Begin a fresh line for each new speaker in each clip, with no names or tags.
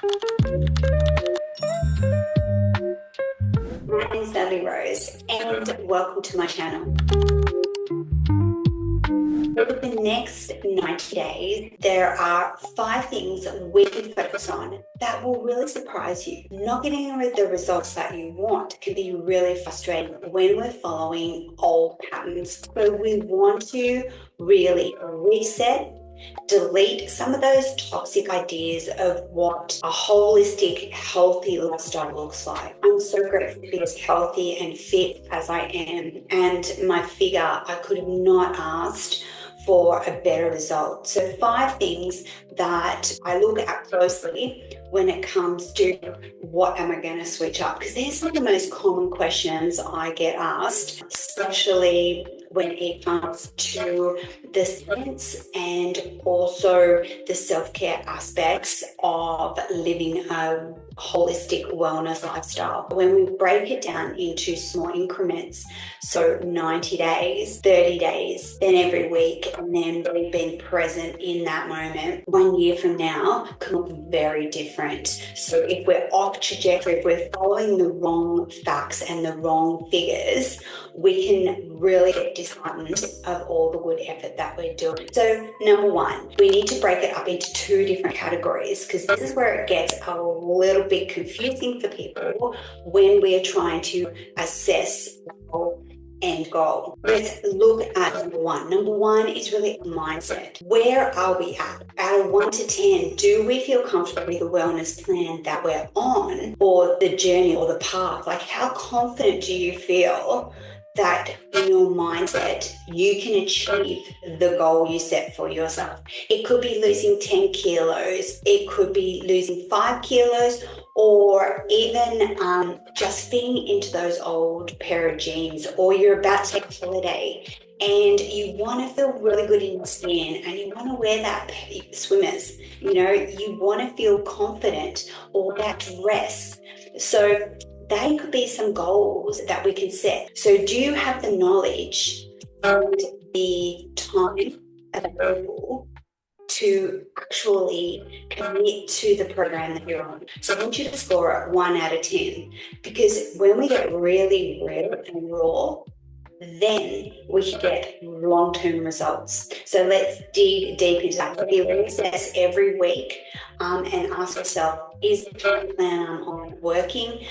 My name is Natalie Rose, and welcome to my channel. Over the next 90 days, there are 5 things we can focus on that will really surprise you. Not getting the results that you want can be really frustrating when we're following old patterns. So we want to really reset, delete some of those toxic ideas of what a holistic, healthy lifestyle looks like. I'm so grateful to be as healthy and fit as I am, and my figure, I could have not asked for a better result. So 5 things that I look at closely when it comes to what am I going to switch up, because they're some of the most common questions I get asked, especially when it comes to the sense and also the self-care aspects of living a holistic wellness lifestyle. When we break it down into small increments, so 90 days, 30 days, then every week, and then really being present in that moment, 1 year from now can look very different. So if we're off trajectory, if we're following the wrong facts and the wrong figures, we can really get disheartened of all the good effort that we're doing. So number 1, we need to break it up into 2 different categories, because this is where it gets a little bit confusing for people when we are trying to assess our end goal. Let's look at number 1. Number 1 is really mindset. Where are we at? Out of 1 to 10, do we feel comfortable with the wellness plan that we're on, or the journey or the path? Like, how confident do you feel that in your mindset you can achieve the goal you set for yourself? It could be losing 10 kilos, it could be losing 5 kilos, or even just fitting into those old pair of jeans, or you're about to take a holiday and you want to feel really good in your skin and you want to wear that swimmers, you want to feel confident, or that dress. So they could be some goals that we can set. So do you have the knowledge and the time available to actually commit to the program that you're on? So I want you to score it 1 out of 10, because when we get really real and raw, then we can get long-term results. So let's dig deep into that. We reassess every week and ask yourself, is the plan I'm on working?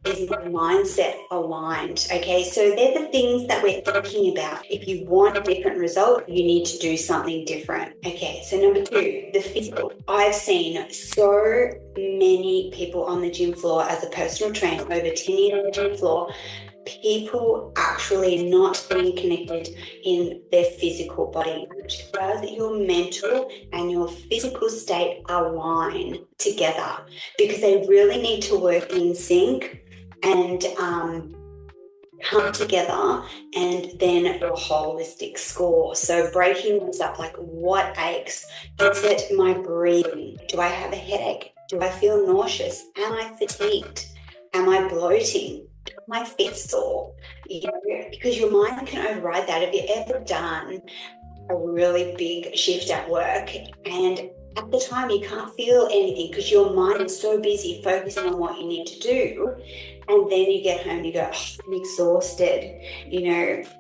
Is my mindset aligned? Okay, so they're the things that we're thinking about. If you want a different result, you need to do something different. Okay, so number 2, the physical. I've seen so many people on the gym floor as a personal trainer, over 10 years on the gym floor, people actually not being connected in their physical body, which does your mental and your physical state align together, because they really need to work in sync and come together, and then a holistic score. So breaking those up, like what aches? Is it my breathing? Do I have a headache? Do I feel nauseous? Am I fatigued? Am I bloating? My feet sore, because your mind can override that. Have you ever done a really big shift at work and at the time you can't feel anything because your mind is so busy focusing on what you need to do, and then you get home and you go, oh, I'm exhausted,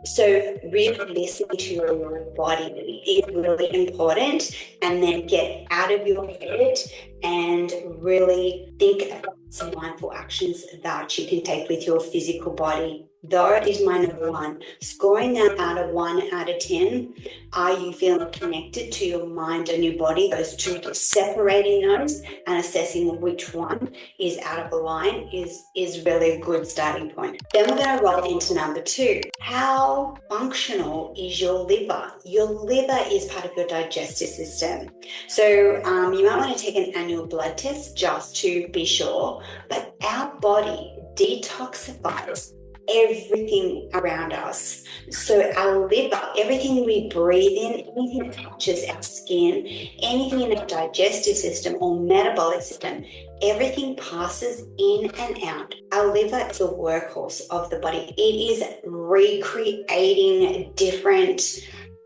so really listening to your body is really important, and then get out of your head and really think about some mindful actions that you can take with your physical body. That is my number 1. Scoring that out of 1 out of 10. Are you feeling connected to your mind and your body? Those 2, separating those and assessing which one is out of line is really a good starting point. Then we're going to roll into number 2. How functional is your liver? Your liver is part of your digestive system. So you might want to take an annual blood test just to be sure, but our body detoxifies everything around us. So our liver, everything we breathe in, anything that touches our skin, anything in our digestive system or metabolic system, everything passes in and out. Our liver is a workhorse of the body. It is recreating different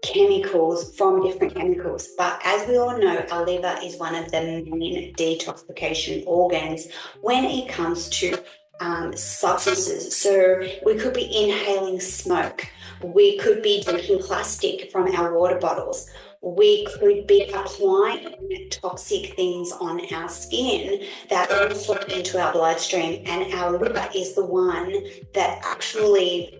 chemicals from different chemicals. But as we all know, our liver is one of the main detoxification organs when it comes to substances. So we could be inhaling smoke. We could be drinking plastic from our water bottles. We could be applying toxic things on our skin that also into our bloodstream, and our liver is the one that actually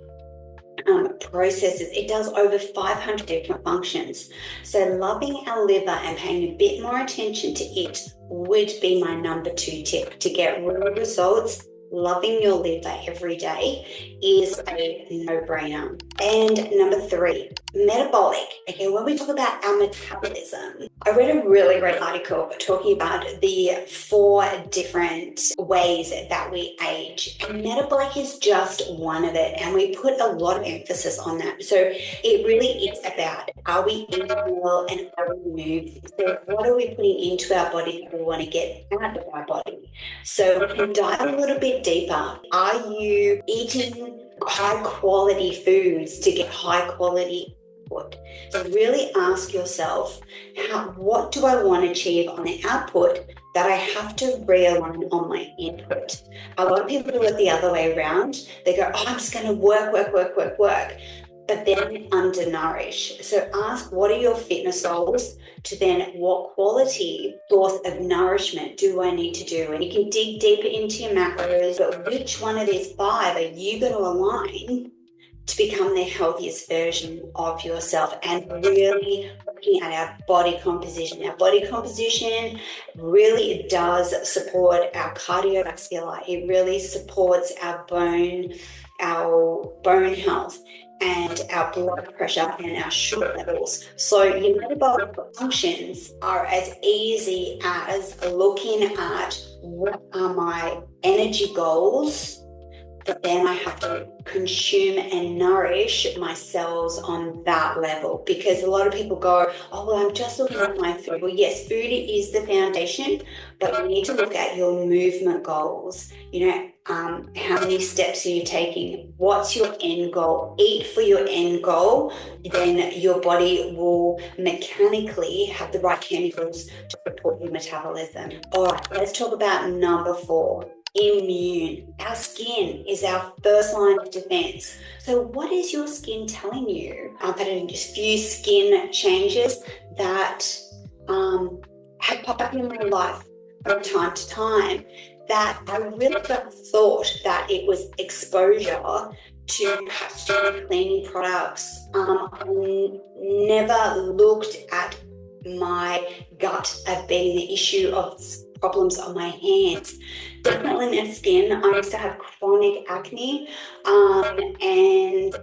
processes. It does over 500 different functions. So loving our liver and paying a bit more attention to it would be my number 2 tip to get real results. Loving your liver every day is a no-brainer. And number 3, metabolic. Okay, when we talk about our metabolism, I read a really great article talking about the 4 different ways that we age. And metabolic is just one of it. And we put a lot of emphasis on that. So it really is about, are we eating well and are we moving? So what are we putting into our body that we want to get out of our body? So we can dive a little bit deeper. Are you eating high quality foods to get high quality output? So really ask yourself, what do I want to achieve on the output that I have to realign on my input? A lot of people do it the other way around. They go, I'm just going to work, but then undernourish. So ask, what are your fitness goals, to then what quality source of nourishment do I need to do? And you can dig deeper into your macros, but which one of these 5 are you going to align to become the healthiest version of yourself? And really looking at our body composition. Our body composition really does support our cardiovascular. It really supports our bone health and our blood pressure and our sugar levels. So your metabolic functions are as easy as looking at what are my energy goals, but then I have to consume and nourish my cells on that level. Because a lot of people go, oh, well, I'm just looking at my food. Well, yes, food is the foundation, but you need to look at your movement goals. How many steps are you taking? What's your end goal? Eat for your end goal. Then your body will mechanically have the right chemicals to support your metabolism. All right, let's talk about number 4. Immune. Our skin is our first line of defense. So what is your skin telling you? I've had a few skin changes that have popped up in my life from time to time that I really thought that it was exposure to perhaps cleaning products. I never looked at my gut as being the issue of problems on my hands. Definitely my skin. I used to have chronic acne and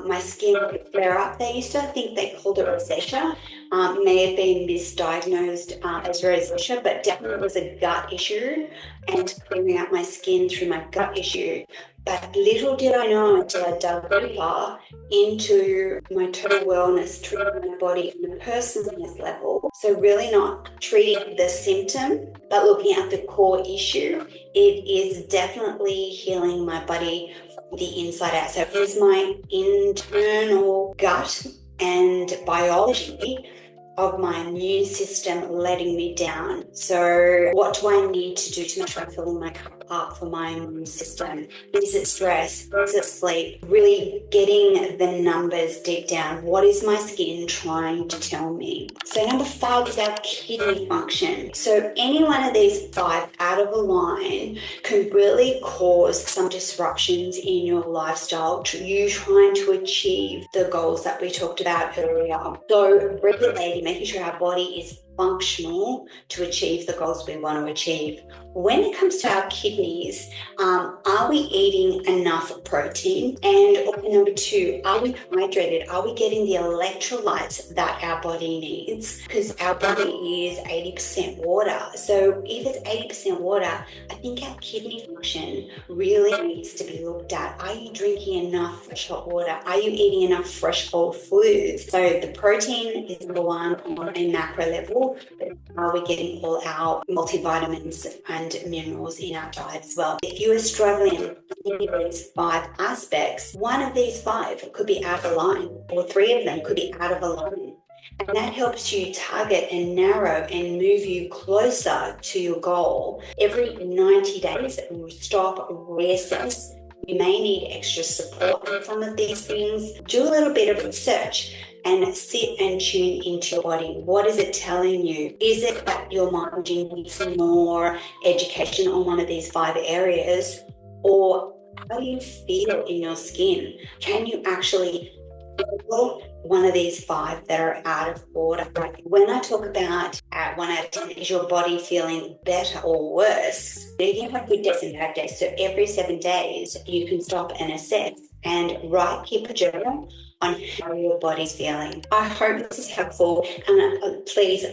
my skin would flare up. They used to think they called it rosacea. May have been misdiagnosed as rosacea, but definitely was a gut issue and clearing out my skin through my gut issue. But little did I know until I dug deeper into my total wellness, treating my body on a personal level. So really not treating the symptom, but looking at the core issue. It is definitely healing my body from the inside out. So here's my internal gut and biology of my immune system letting me down. So what do I need to do to make sure I'm filling my cup up for my immune system? Is it stress? Is it sleep? Really getting the numbers deep down. What is my skin trying to tell me? So number 5 is our kidney function. So any one of these 5 out of a line can really cause some disruptions in your lifestyle, you trying to achieve the goals that we talked about earlier. So regulating, making sure our body is functional to achieve the goals we want to achieve. When it comes to our kidneys, are we eating enough protein? And number 2, are we hydrated? Are we getting the electrolytes that our body needs? Because our body is 80% water. So if it's 80% water, I think our kidney function really needs to be looked at. Are you drinking enough fresh hot water? Are you eating enough fresh whole foods? So the protein is number 1 on a macro level. all, but are we getting all our multivitamins and minerals in our diet as well? If you are struggling with any of these 5 aspects, one of these 5 could be out of line, or 3 of them could be out of alignment. And that helps you target and narrow and move you closer to your goal. Every 90 days, stop, reassess. You may need extra support on some of these things. Do a little bit of research and sit and tune into your body. What is it telling you? Is it that your mind needs some more education on one of these 5 areas? Or how do you feel in your skin? Can you actually feel one of these 5 that are out of order? When I talk about 1 out of 10, is your body feeling better or worse? You can have good days and bad days. So every 7 days, you can stop and assess and keep a journal on how your body's feeling. I hope this is helpful, and please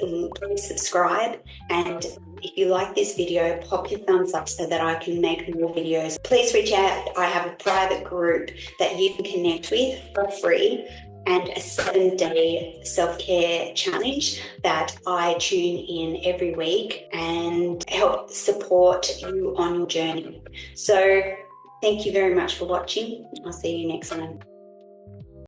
subscribe, and if you like this video, pop your thumbs up so that I can make more videos. Please reach out. I have a private group that you can connect with for free, and a 7-day self-care challenge that I tune in every week and help support you on your journey. So thank you very much for watching. I'll see you next time.